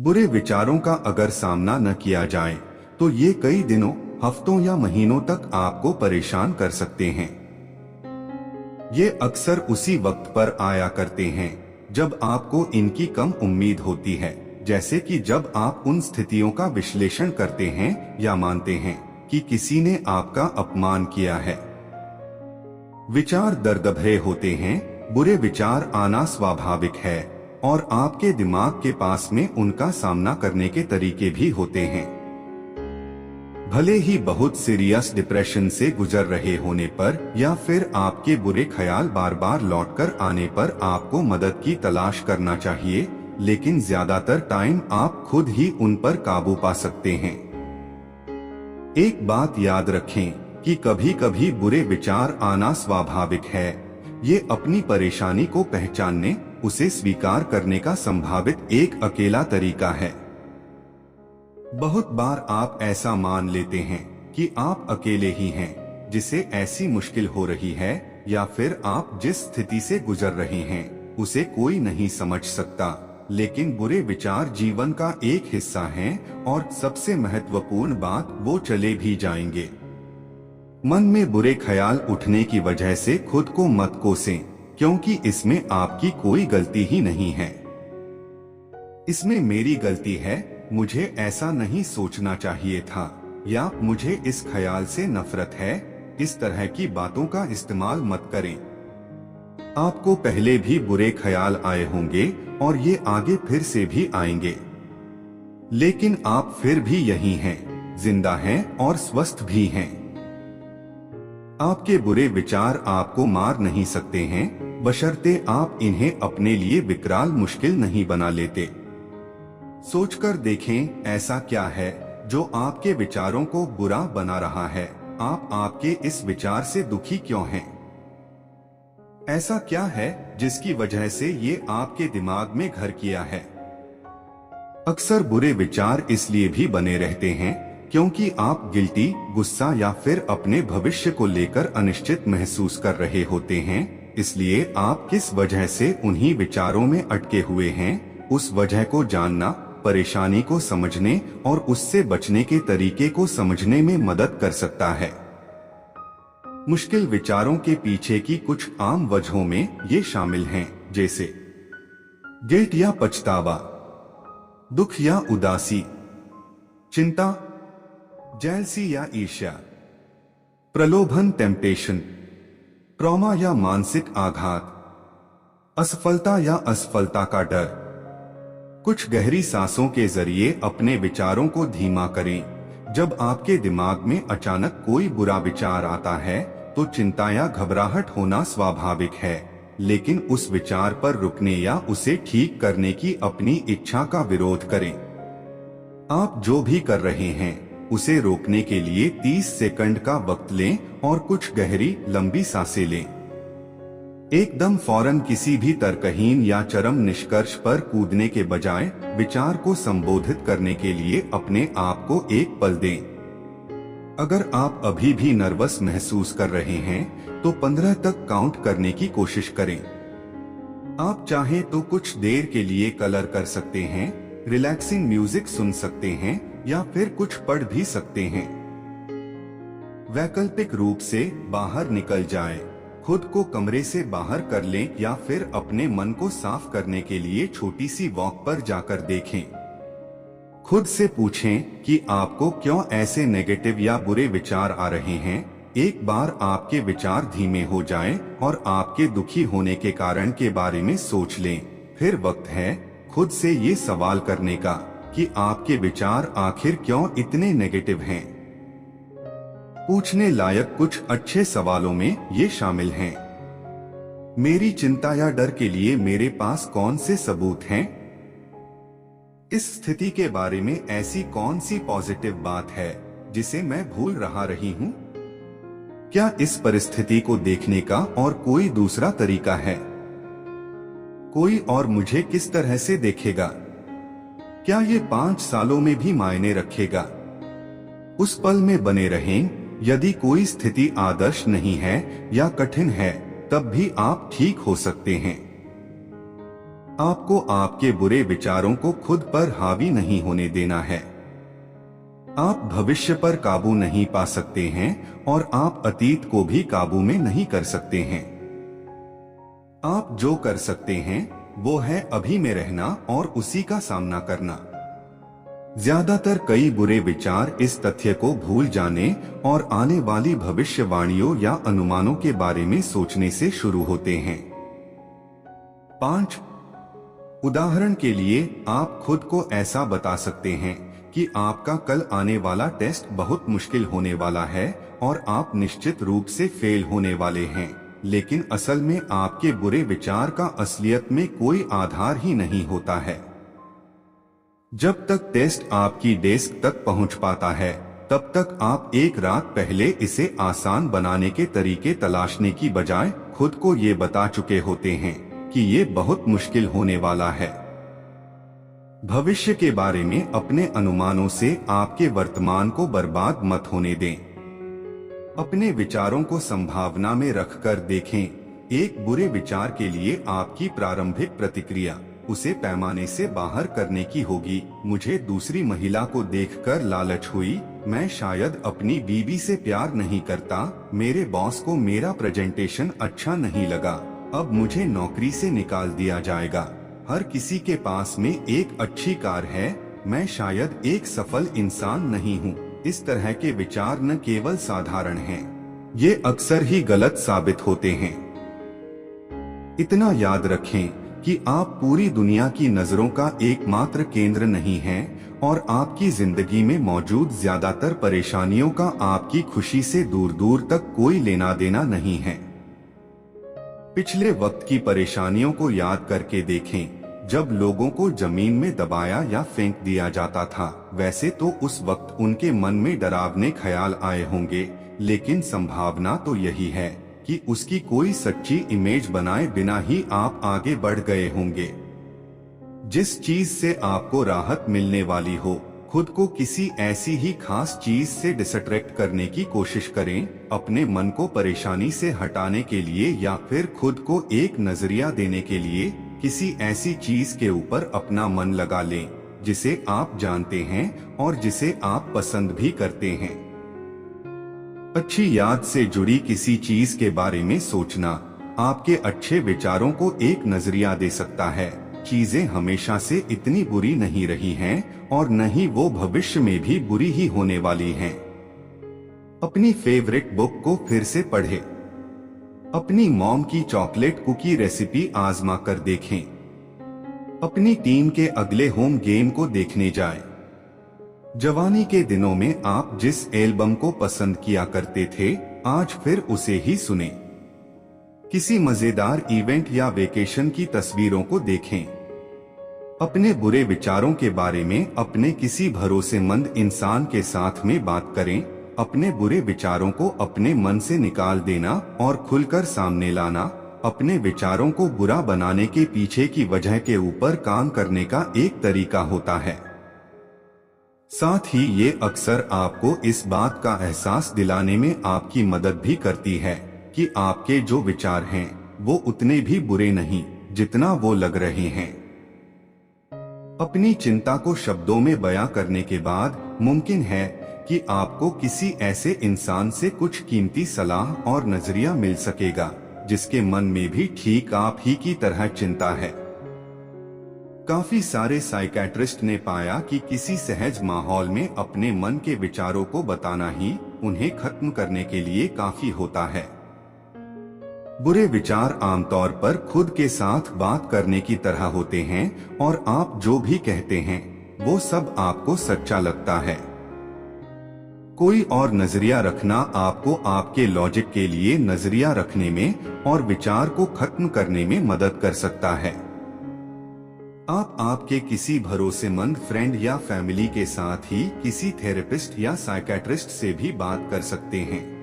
बुरे विचारों का अगर सामना न किया जाए तो ये कई दिनों, हफ्तों या महीनों तक आपको परेशान कर सकते हैं। ये अक्सर उसी वक्त पर आया करते हैं जब आपको इनकी कम उम्मीद होती है, जैसे कि जब आप उन स्थितियों का विश्लेषण करते हैं या मानते हैं कि किसी ने आपका अपमान किया है। विचार दरदभरे होते हैं। बुरे विचार आना स्वाभाविक है और आपके दिमाग के पास में उनका सामना करने के तरीके भी होते हैं। भले ही बहुत सीरियस डिप्रेशन से गुजर रहे होने पर या फिर आपके बुरे ख्याल बार बार लौटकर आने पर आपको मदद की तलाश करना चाहिए, लेकिन ज्यादातर टाइम आप खुद ही उन पर काबू पा सकते हैं। एक बात याद रखें कि कभी कभी बुरे विचार आना स्वाभाविक है। ये अपनी परेशानी को पहचानने, उसे स्वीकार करने का संभावित एक अकेला तरीका है। बहुत बार आप ऐसा मान लेते हैं कि आप अकेले ही हैं जिसे ऐसी मुश्किल हो रही है, या फिर आप जिस स्थिति से गुजर रहे हैं उसे कोई नहीं समझ सकता। लेकिन बुरे विचार जीवन का एक हिस्सा हैं और सबसे महत्वपूर्ण बात, वो चले भी जाएंगे। मन में बुरे ख्याल उठने की वजह से खुद को मत कोसें, क्योंकि इसमें आपकी कोई गलती ही नहीं है। इसमें मेरी गलती है, मुझे ऐसा नहीं सोचना चाहिए था, या मुझे इस ख्याल से नफरत है, इस तरह की बातों का इस्तेमाल मत करें। आपको पहले भी बुरे ख्याल आए होंगे और ये आगे फिर से भी आएंगे, लेकिन आप फिर भी यही हैं, जिंदा हैं और स्वस्थ भी हैं। आपके बुरे विचार आपको मार नहीं सकते हैं, बशर्ते आप इन्हें अपने लिए विकराल मुश्किल नहीं बना लेते। सोचकर देखें, ऐसा क्या है जो आपके विचारों को बुरा बना रहा है? आप आपके इस विचार से दुखी क्यों हैं? ऐसा क्या है जिसकी वजह से ये आपके दिमाग में घर किया है? अक्सर बुरे विचार इसलिए भी बने रहते हैं क्योंकि आप गिल्टी, गुस्सा या फिर अपने भविष्य को लेकर अनिश्चित महसूस कर रहे होते हैं। इसलिए आप किस वजह से उन्हीं विचारों में अटके हुए हैं, उस वजह को जानना परेशानी को समझने और उससे बचने के तरीके को समझने में मदद कर सकता है। मुश्किल विचारों के पीछे की कुछ आम वजहों में ये शामिल हैं, जैसे गिल्ट या पछतावा, दुख या उदासी, चिंता, जेलसी या ईर्ष्या, प्रलोभन टेम्पटेशन, ट्रॉमा या मानसिक आघात, असफलता या असफलता का डर। कुछ गहरी सांसों के जरिए अपने विचारों को धीमा करें। जब आपके दिमाग में अचानक कोई बुरा विचार आता है तो चिंता या घबराहट होना स्वाभाविक है, लेकिन उस विचार पर रुकने या उसे ठीक करने की अपनी इच्छा का विरोध करें। आप जो भी कर रहे हैं उसे रोकने के लिए 30 सेकंड का वक्त लें और कुछ गहरी लंबी सांसें लें। एकदम फौरन किसी भी तर्कहीन या चरम निष्कर्ष पर कूदने के बजाय विचार को संबोधित करने के लिए अपने आप को एक पल दें। अगर आप अभी भी नर्वस महसूस कर रहे हैं तो 15 तक काउंट करने की कोशिश करें। आप चाहें तो कुछ देर के लिए कलर कर सकते हैं, रिलैक्सिंग म्यूजिक सुन सकते हैं या फिर कुछ पढ़ भी सकते हैं। वैकल्पिक रूप से बाहर निकल जाएं, खुद को कमरे से बाहर कर लें या फिर अपने मन को साफ करने के लिए छोटी सी वॉक पर जाकर देखें। खुद से पूछें कि आपको क्यों ऐसे नेगेटिव या बुरे विचार आ रहे हैं। एक बार आपके विचार धीमे हो जाएं और आपके दुखी होने के कारण के बारे में सोच लें, फिर वक्त है खुद से ये सवाल करने का कि आपके विचार आखिर क्यों इतने नेगेटिव हैं। पूछने लायक कुछ अच्छे सवालों में ये शामिल हैं। मेरी चिंता या डर के लिए मेरे पास कौन से सबूत हैं? इस स्थिति के बारे में ऐसी कौन सी पॉजिटिव बात है जिसे मैं भूल रही हूँ? क्या इस परिस्थिति को देखने का और कोई दूसरा तरीका है? कोई और मुझे किस तरह से देखेगा? क्या ये 5 सालों में भी मायने रखेगा? उस पल में बने रहें। यदि कोई स्थिति आदर्श नहीं है या कठिन है, तब भी आप ठीक हो सकते हैं। आपको आपके बुरे विचारों को खुद पर हावी नहीं होने देना है। आप भविष्य पर काबू नहीं पा सकते हैं और आप अतीत को भी काबू में नहीं कर सकते हैं। आप जो कर सकते हैं वो है अभी में रहना और उसी का सामना करना। ज्यादातर कई बुरे विचार इस तथ्य को भूल जाने और आने वाली भविष्यवाणियों या अनुमानों के बारे में सोचने से शुरू होते हैं। 5 उदाहरण के लिए आप खुद को ऐसा बता सकते हैं कि आपका कल आने वाला टेस्ट बहुत मुश्किल होने वाला है और आप निश्चित रूप से फेल होने वाले हैं, लेकिन असल में आपके बुरे विचार का असलियत में कोई आधार ही नहीं होता है। जब तक टेस्ट आपकी डेस्क तक पहुंच पाता है, तब तक आप एक रात पहले इसे आसान बनाने के तरीके तलाशने की बजाय खुद को ये बता चुके होते हैं कि ये बहुत मुश्किल होने वाला है। भविष्य के बारे में अपने अनुमानों से आपके वर्तमान को बर्बाद मत होने दें। अपने विचारों को संभावना में रखकर देखें। एक बुरे विचार के लिए आपकी प्रारंभिक प्रतिक्रिया उसे पैमाने से बाहर करने की होगी। मुझे दूसरी महिला को देखकर लालच हुई, मैं शायद अपनी बीवी से प्यार नहीं करता, मेरे बॉस को मेरा प्रेजेंटेशन अच्छा नहीं लगा, अब मुझे नौकरी से निकाल दिया जाएगा, हर किसी के पास में एक अच्छी कार है, मैं शायद एक सफल इंसान नहीं हूँ। इस तरह के विचार न केवल साधारण हैं, ये अक्सर ही गलत साबित होते हैं। इतना याद रखें कि आप पूरी दुनिया की नजरों का एकमात्र केंद्र नहीं हैं और आपकी जिंदगी में मौजूद ज्यादातर परेशानियों का आपकी खुशी से दूर दूर तक कोई लेना देना नहीं है। पिछले वक्त की परेशानियों को याद करके देखें, जब लोगों को जमीन में दबाया या फेंक दिया जाता था, वैसे तो उस वक्त उनके मन में डरावने ख्याल आए होंगे, लेकिन संभावना तो यही है कि उसकी कोई सच्ची इमेज बनाए बिना ही आप आगे बढ़ गए होंगे। जिस चीज से आपको राहत मिलने वाली हो, खुद को किसी ऐसी ही खास चीज से डिस्ट्रैक्ट करने की कोशिश करें। अपने मन को परेशानी से हटाने के लिए या फिर खुद को एक नजरिया देने के लिए किसी ऐसी चीज के ऊपर अपना मन लगा लें जिसे आप जानते हैं और जिसे आप पसंद भी करते हैं। अच्छी याद से जुड़ी किसी चीज के बारे में सोचना आपके अच्छे विचारों को एक नजरिया दे सकता है। चीजें हमेशा से इतनी बुरी नहीं रही हैं और न ही वो भविष्य में भी बुरी ही होने वाली हैं। अपनी फेवरेट बुक को फिर से पढ़ें। अपनी मॉम की चॉकलेट कुकी रेसिपी आजमा कर देखें। अपनी टीम के अगले होम गेम को देखने जाएं। जवानी के दिनों में आप जिस एल्बम को पसंद किया करते थे, आज फिर उसे ही सुनें। किसी मजेदार इवेंट या वेकेशन की तस्वीरों को देखें। अपने बुरे विचारों के बारे में अपने किसी भरोसेमंद इंसान के साथ में बात करें। अपने बुरे विचारों को अपने मन से निकाल देना और खुलकर सामने लाना अपने विचारों को बुरा बनाने के पीछे की वजह के ऊपर काम करने का एक तरीका होता है। साथ ही ये अक्सर आपको इस बात का एहसास दिलाने में आपकी मदद भी करती है कि आपके जो विचार हैं वो उतने भी बुरे नहीं जितना वो लग रहे हैं। अपनी चिंता को शब्दों में बयां करने के बाद मुमकिन है कि आपको किसी ऐसे इंसान से कुछ कीमती सलाह और नजरिया मिल सकेगा जिसके मन में भी ठीक आप ही की तरह चिंता है। काफी सारे साइकियाट्रिस्ट ने पाया कि किसी सहज माहौल में अपने मन के विचारों को बताना ही उन्हें खत्म करने के लिए काफी होता है। बुरे विचार आमतौर पर खुद के साथ बात करने की तरह होते हैं और आप जो भी कहते हैं वो सब आपको सच्चा लगता है। कोई और नजरिया रखना आपको आपके लॉजिक के लिए नजरिया रखने में और विचार को खत्म करने में मदद कर सकता है। आप आपके किसी भरोसेमंद फ्रेंड या फैमिली के साथ ही किसी थेरेपिस्ट या साइकियाट्रिस्ट से भी बात कर सकते हैं।